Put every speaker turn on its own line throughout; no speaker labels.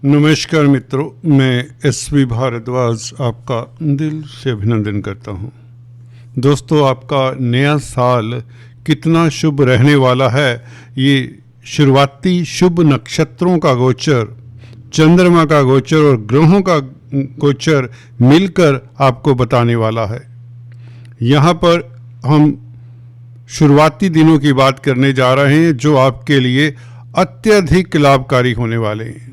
नमस्कार मित्रों, मैं एसवी भारद्वाज आपका दिल से अभिनंदन करता हूं। दोस्तों, आपका नया साल कितना शुभ रहने वाला है, ये शुरुआती शुभ नक्षत्रों का गोचर, चंद्रमा का गोचर और ग्रहों का गोचर मिलकर आपको बताने वाला है। यहाँ पर हम शुरुआती दिनों की बात करने जा रहे हैं जो आपके लिए अत्यधिक लाभकारी होने वाले हैं।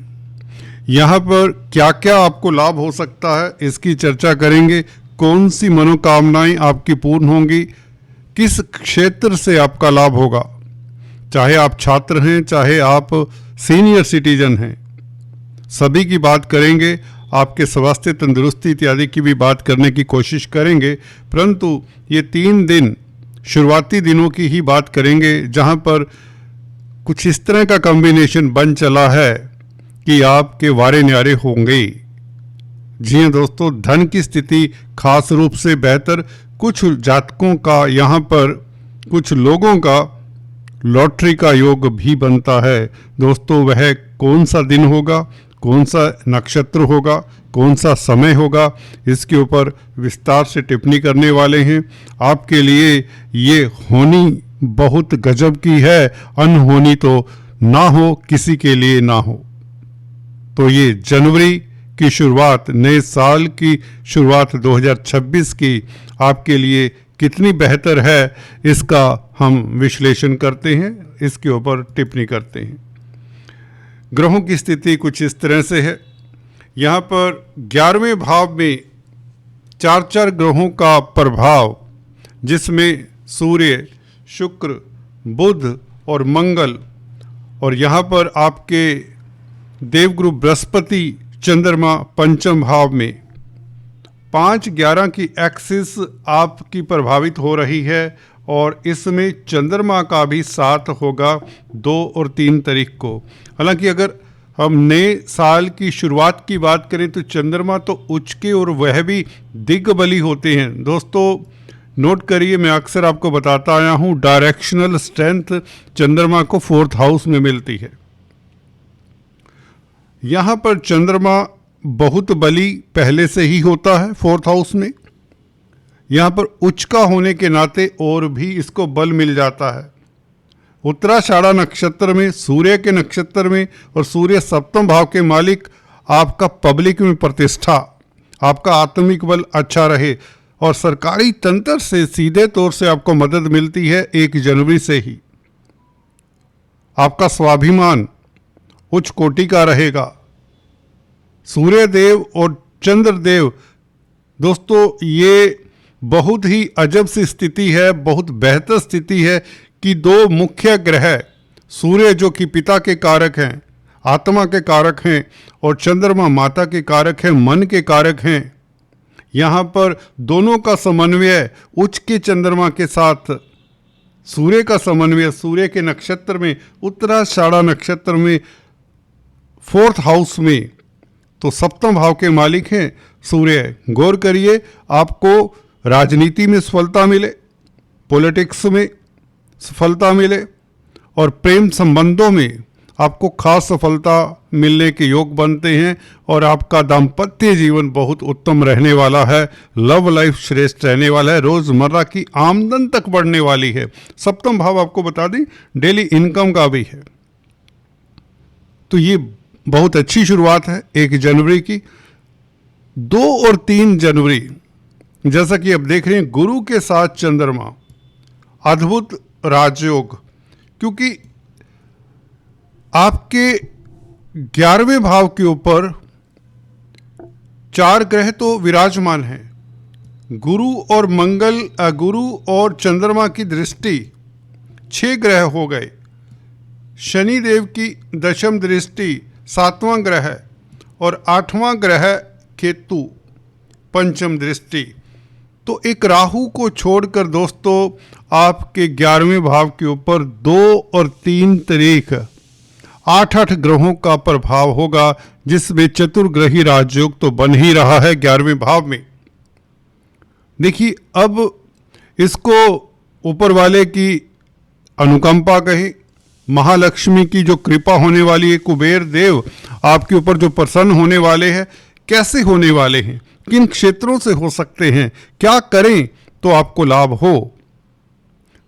यहाँ पर क्या क्या आपको लाभ हो सकता है इसकी चर्चा करेंगे। कौन सी मनोकामनाएं आपकी पूर्ण होंगी, किस क्षेत्र से आपका लाभ होगा, चाहे आप छात्र हैं चाहे आप सीनियर सिटीजन हैं, सभी की बात करेंगे। आपके स्वास्थ्य, तंदुरुस्ती इत्यादि की भी बात करने की कोशिश करेंगे। परंतु ये 3 दिन शुरुआती दिनों की ही बात करेंगे जहाँ पर कुछ इस तरह का कॉम्बिनेशन बन चला है कि आपके वारे न्यारे होंगे। जी हाँ दोस्तों, धन की स्थिति खास रूप से बेहतर, कुछ जातकों का, यहाँ पर कुछ लोगों का लॉटरी का योग भी बनता है। दोस्तों, वह कौन सा दिन होगा, कौन सा नक्षत्र होगा, कौन सा समय होगा, इसके ऊपर विस्तार से टिप्पणी करने वाले हैं। आपके लिए ये होनी बहुत गजब की है, अनहोनी तो ना हो, किसी के लिए ना हो। तो ये जनवरी की शुरुआत, नए साल की शुरुआत 2026 की आपके लिए कितनी बेहतर है, इसका हम विश्लेषण करते हैं, इसके ऊपर टिप्पणी करते हैं। ग्रहों की स्थिति कुछ इस तरह से है। यहाँ पर 11वें भाव में 4 ग्रहों का प्रभाव, जिसमें सूर्य, शुक्र, बुध और मंगल, और यहाँ पर आपके देवगुरु बृहस्पति, चंद्रमा पंचम भाव में 5-11 की एक्सिस आपकी प्रभावित हो रही है। और इसमें चंद्रमा का भी साथ होगा 2 और 3 तारीख को। हालांकि अगर हम नए साल की शुरुआत की बात करें तो चंद्रमा तो उच्च के और वह भी दिग्बली होते हैं। दोस्तों नोट करिए, मैं अक्सर आपको बताता आया हूँ, डायरेक्शनल स्ट्रेंथ चंद्रमा को 4th हाउस में मिलती है। यहाँ पर चंद्रमा बहुत बली पहले से ही होता है 4th हाउस में। यहाँ पर उच्च का होने के नाते और भी इसको बल मिल जाता है। उत्तराषाढ़ा नक्षत्र में, सूर्य के नक्षत्र में, और सूर्य 7वें भाव के मालिक, आपका पब्लिक में प्रतिष्ठा, आपका आत्मिक बल अच्छा रहे और सरकारी तंत्र से सीधे तौर से आपको मदद मिलती है 1 जनवरी से ही। आपका स्वाभिमान उच्च कोटि का रहेगा। सूर्यदेव और चंद्रदेव, दोस्तों ये बहुत ही अजब सी स्थिति है, बहुत बेहतर स्थिति है कि 2 मुख्य ग्रह, सूर्य जो कि पिता के कारक हैं, आत्मा के कारक हैं, और चंद्रमा माता के कारक हैं, मन के कारक हैं। यहाँ पर दोनों का समन्वय उच्च के चंद्रमा के साथ सूर्य का समन्वय, सूर्य के नक्षत्र में, उत्तराषाढ़ा नक्षत्र में 4th हाउस में, तो 7वें भाव के मालिक हैं सूर्य। गौर करिए, आपको राजनीति में सफलता मिले, पॉलिटिक्स में सफलता मिले, और प्रेम संबंधों में आपको खास सफलता मिलने के योग बनते हैं, और आपका दाम्पत्य जीवन बहुत उत्तम रहने वाला है। लव लाइफ श्रेष्ठ रहने वाला है। रोजमर्रा की आमदन तक बढ़ने वाली है। 7वां भाव आपको बता दें डेली इनकम का भी है। तो ये बहुत अच्छी शुरुआत है 1 जनवरी की। 2 और 3 जनवरी, जैसा कि अब देख रहे हैं, गुरु के साथ चंद्रमा, अद्भुत राजयोग, क्योंकि आपके 11वें भाव के ऊपर 4 ग्रह तो विराजमान हैं। गुरु और मंगल, गुरु और चंद्रमा की दृष्टि 6 ग्रह हो गए। शनिदेव की 10वीं दृष्टि 7वां ग्रह, और 8वां ग्रह केतु 5वीं दृष्टि। तो एक राहु को छोड़कर दोस्तों आपके 11वें भाव के ऊपर 2 और 3 तारीख 8 ग्रहों का प्रभाव होगा, जिसमें चतुर्ग्रही राजयोग तो बन ही रहा है 11वें भाव में। देखिए, अब इसको ऊपर वाले की अनुकंपा कहें महालक्ष्मी की जो कृपा होने वाली है, कुबेर देव आपके ऊपर जो प्रसन्न होने वाले हैं, कैसे होने वाले हैं, किन क्षेत्रों से हो सकते हैं, क्या करें तो आपको लाभ हो।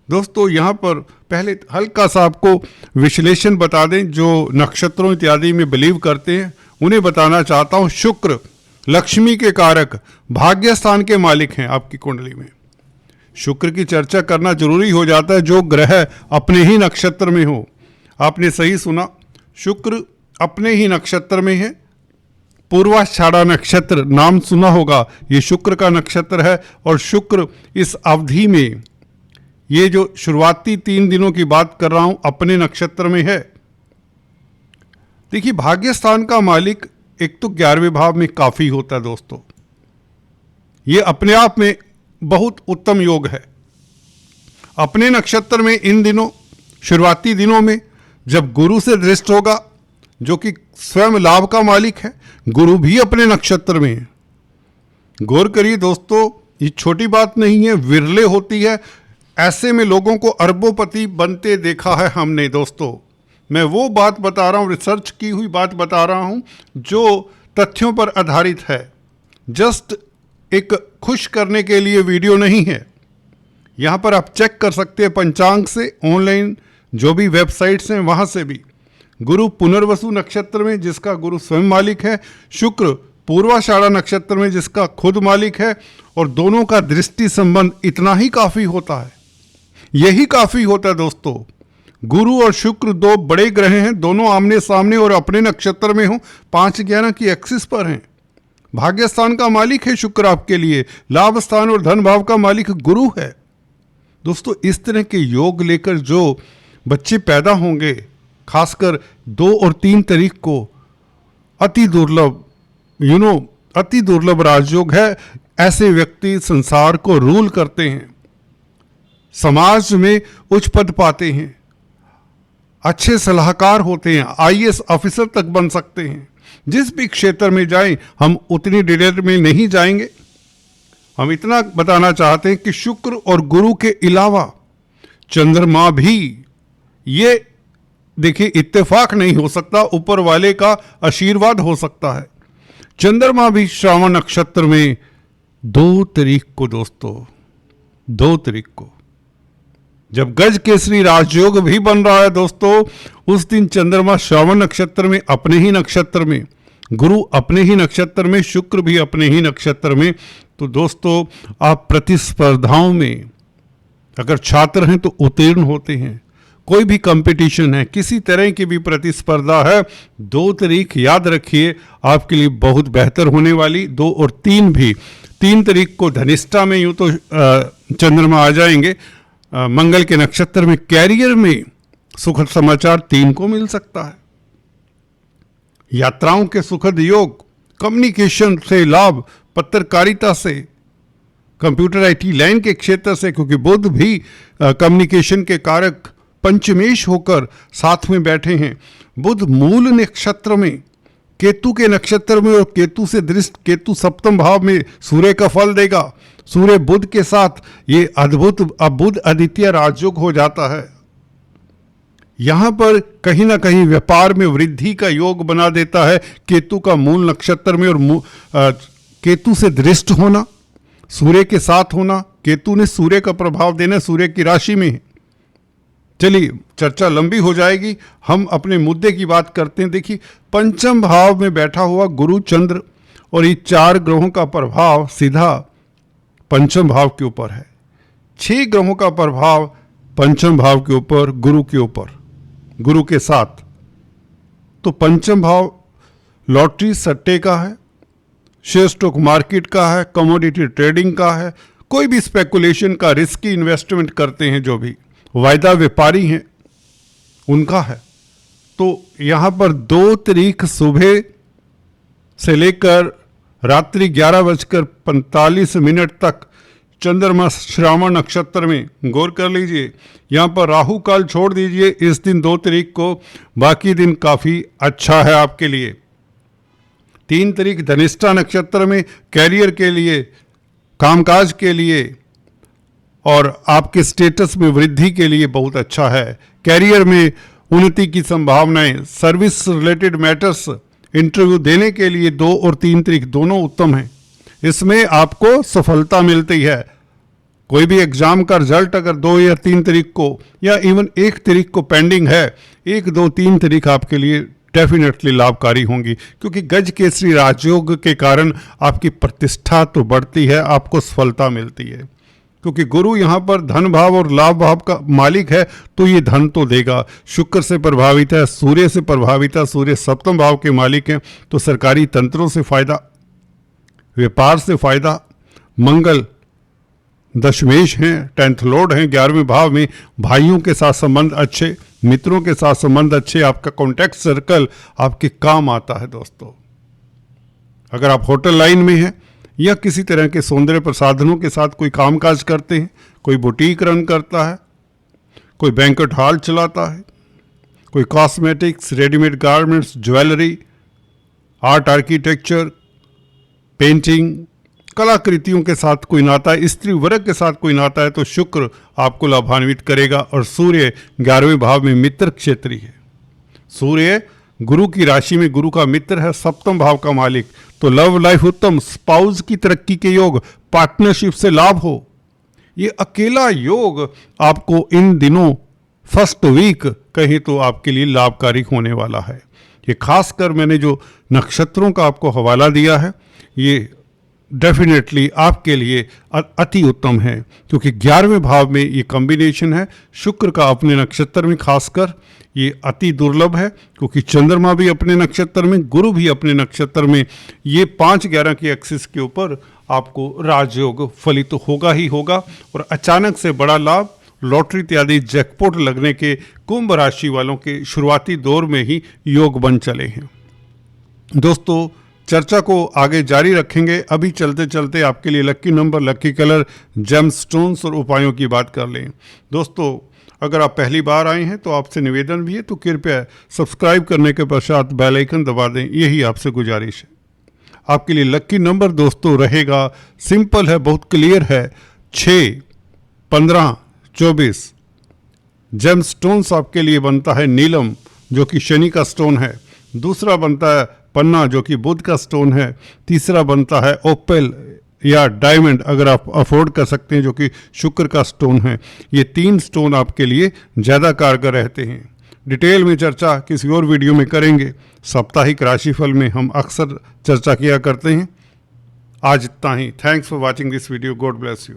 दोस्तों यहाँ पर पहले हल्का सा आपको विश्लेषण बता दें। जो नक्षत्रों इत्यादि में बिलीव करते हैं उन्हें बताना चाहता हूँ। शुक्र लक्ष्मी के कारक, भाग्य स्थान के मालिक हैं आपकी कुंडली में। शुक्र की चर्चा करना जरूरी हो जाता है जो ग्रह अपने ही नक्षत्र में हो। आपने सही सुना, शुक्र अपने ही नक्षत्र में है। पूर्वाषाढ़ा नक्षत्र नाम सुना होगा, ये शुक्र का नक्षत्र है। और शुक्र इस अवधि में, ये जो शुरुआती 3 दिनों की बात कर रहा हूं, अपने नक्षत्र में है। देखिए, भाग्य स्थान का मालिक एक तो 11वें भाव में काफी होता है दोस्तों। ये अपने आप में बहुत उत्तम योग है। अपने नक्षत्र में इन दिनों, शुरुआती दिनों में जब गुरु से दृष्ट होगा, जो कि स्वयं लाभ का मालिक है, गुरु भी अपने नक्षत्र में है। गौर करिए दोस्तों, ये छोटी बात नहीं है, विरले होती है। ऐसे में लोगों को अरबोपति बनते देखा है हमने दोस्तों। मैं वो बात बता रहा हूँ, रिसर्च की हुई बात बता रहा हूँ जो तथ्यों पर आधारित है। जस्ट एक खुश करने के लिए वीडियो नहीं है। यहाँ पर आप चेक कर सकते हैं पंचांग से, ऑनलाइन जो भी वेबसाइट्स हैं वहाँ से भी। गुरु पुनर्वसु नक्षत्र में जिसका गुरु स्वयं मालिक है, शुक्र पूर्वाषाढ़ा नक्षत्र में जिसका खुद मालिक है, और दोनों का दृष्टि संबंध इतना ही काफ़ी होता है। यही काफ़ी होता है दोस्तों। गुरु और शुक्र 2 बड़े ग्रह हैं, दोनों आमने सामने और अपने नक्षत्र में हो, 5-11 की एक्सिस पर हैं। भाग्य स्थान का मालिक है शुक्र आपके लिए, लाभ स्थान और धन भाव का मालिक गुरु है। दोस्तों, इस तरह के योग लेकर जो बच्चे पैदा होंगे, खासकर 2 और 3 तारीख को, अति दुर्लभ, अति दुर्लभ राजयोग है। ऐसे व्यक्ति संसार को रूल करते हैं, समाज में उच्च पद पाते हैं, अच्छे सलाहकार होते हैं, आईएएस ऑफिसर तक बन सकते हैं। जिस भी क्षेत्र में जाएं, हम उतनी डिटेल में नहीं जाएंगे। हम इतना बताना चाहते हैं कि शुक्र और गुरु के अलावा चंद्रमा भी, ये देखिए इत्तेफाक नहीं हो सकता, ऊपर वाले का आशीर्वाद हो सकता है। चंद्रमा भी श्रावण नक्षत्र में 2 तारीख को दोस्तों, 2 तारीख को जब गज केसरी राजयोग भी बन रहा है दोस्तों, उस दिन चंद्रमा श्रावण नक्षत्र में, अपने ही नक्षत्र में, गुरु अपने ही नक्षत्र में, शुक्र भी अपने ही नक्षत्र में। तो दोस्तों, आप प्रतिस्पर्धाओं में अगर छात्र हैं तो उत्तीर्ण होते हैं। कोई भी कंपटीशन है, किसी तरह की भी प्रतिस्पर्धा है, 2 तारीख याद रखिए आपके लिए बहुत बेहतर होने वाली। 2 और 3 भी। 3 तारीख को धनिष्ठा में यूँ तो चंद्रमा आ जाएंगे, मंगल के नक्षत्र में। कैरियर में सुखद समाचार 3 को मिल सकता है। यात्राओं के सुखद योग, कम्युनिकेशन से लाभ, पत्रकारिता से, कंप्यूटर आईटी लाइन के क्षेत्र से, क्योंकि बुध भी कम्युनिकेशन के कारक पंचमेश होकर साथ में बैठे हैं। बुध मूल नक्षत्र में, केतु के नक्षत्र में, और केतु से दृष्ट, केतु सप्तम भाव में सूर्य का फल देगा। सूर्य बुध के साथ ये अद्भुत बुध आदित्य राजयोग हो जाता है। यहां पर कहीं ना कहीं व्यापार में वृद्धि का योग बना देता है। केतु का मूल नक्षत्र में और केतु से दृष्ट होना, सूर्य के साथ होना, केतु ने सूर्य का प्रभाव देना, सूर्य की राशि में है। चलिए, चर्चा लंबी हो जाएगी, हम अपने मुद्दे की बात करते हैं। देखिए, पंचम भाव में बैठा हुआ गुरु, चंद्र और ये 4 ग्रहों का प्रभाव सीधा पंचम भाव के ऊपर है। 6 ग्रहों का प्रभाव पंचम भाव के ऊपर, गुरु के ऊपर, गुरु के साथ। तो पंचम भाव लॉटरी सट्टे का है, शेयर स्टॉक मार्केट का है, कमोडिटी ट्रेडिंग का है, कोई भी स्पेकुलेशन का, रिस्की इन्वेस्टमेंट करते हैं, जो भी वायदा व्यापारी हैं उनका है। तो यहाँ पर 2 तारीख सुबह से लेकर रात्रि 11:45 तक चंद्रमा श्रावण नक्षत्र में। गौर कर लीजिए, यहाँ पर राहु काल छोड़ दीजिए इस दिन 2 तारीख को, बाकी दिन काफ़ी अच्छा है आपके लिए। 3 तारीख धनिष्ठा नक्षत्र में, कैरियर के लिए, कामकाज के लिए और आपके स्टेटस में वृद्धि के लिए बहुत अच्छा है। कैरियर में उन्नति की संभावनाएं, सर्विस रिलेटेड मैटर्स, इंटरव्यू देने के लिए 2 और 3 तारीख दोनों उत्तम हैं। इसमें आपको सफलता मिलती है। कोई भी एग्जाम का रिजल्ट अगर 2 या 3 तारीख को या इवन 1 तारीख को पेंडिंग है, 1, 2, 3 तारीख आपके लिए डेफिनेटली लाभकारी होंगी, क्योंकि गज केसरी राजयोग के कारण आपकी प्रतिष्ठा तो बढ़ती है, आपको सफलता मिलती है। क्योंकि गुरु यहाँ पर धन भाव और लाभ भाव का मालिक है, तो ये धन तो देगा। शुक्र से प्रभावित है, सूर्य से प्रभावित है, सूर्य सप्तम भाव के मालिक हैं, तो सरकारी तंत्रों से फायदा, व्यापार से फायदा। मंगल दशमेश हैं, 10th लॉर्ड हैं 11वें भाव में, भाइयों के साथ संबंध अच्छे, मित्रों के साथ संबंध अच्छे, आपका कॉन्टैक्ट सर्कल आपके काम आता है। दोस्तों, अगर आप होटल लाइन में हैं या किसी तरह के सौंदर्य प्रसाधनों के साथ कोई कामकाज करते हैं, कोई बुटीक रन करता है, कोई बैंक्वेट हॉल चलाता है, कोई cosmetics, readymade garments, jewellery, art, architecture, painting, कलाकृतियों के साथ कोई नाता है, स्त्री वर्ग के साथ कोई नाता है, तो शुक्र आपको लाभान्वित करेगा। और सूर्य 11वें भाव में मित्र क्षेत्री है। सूर्य गुरु की राशि में गुरु का मित्र है, सप्तम भाव का मालिक, तो लव लाइफ उत्तम, स्पाउस की तरक्की के योग, पार्टनरशिप से लाभ हो, ये अकेला योग आपको इन दिनों फर्स्ट वीक कहीं तो आपके लिए लाभकारी होने वाला है। ये खासकर मैंने जो नक्षत्रों का आपको हवाला दिया है, ये डेफिनेटली आपके लिए अति उत्तम है, क्योंकि 11वें भाव में ये कॉम्बिनेशन है शुक्र का अपने नक्षत्र में, खासकर ये अति दुर्लभ है, क्योंकि चंद्रमा भी अपने नक्षत्र में, गुरु भी अपने नक्षत्र में, ये 5-11 की एक्सिस के ऊपर आपको राजयोग फलित तो होगा ही होगा। और अचानक से बड़ा लाभ, लॉटरी इत्यादि जैकपॉट लगने के कुंभ राशि वालों के शुरुआती दौर में ही योग बन चले हैं। दोस्तों, चर्चा को आगे जारी रखेंगे। अभी चलते चलते आपके लिए लक्की नंबर, लक्की कलर, जेमस्टोन्स और उपायों की बात कर लें। दोस्तों, अगर आप पहली बार आए हैं तो आपसे निवेदन भी है, तो कृपया सब्सक्राइब करने के पश्चात बेल आइकन दबा दें, यही आपसे गुजारिश है। आपके लिए लक्की नंबर दोस्तों रहेगा, सिंपल है, बहुत क्लियर है, 6, 15, 24। जेमस्टोन्स आपके लिए बनता है नीलम, जो कि शनि का स्टोन है। दूसरा बनता है पन्ना, जो कि बुध का स्टोन है। तीसरा बनता है ओपेल या डायमंड, अगर आप अफोर्ड कर सकते हैं, जो कि शुक्र का स्टोन है। ये 3 स्टोन आपके लिए ज़्यादा कारगर रहते हैं। डिटेल में चर्चा किसी और वीडियो में करेंगे। साप्ताहिक राशिफल में हम अक्सर चर्चा किया करते हैं। आज इतना ही। Thanks for watching this video. God bless you.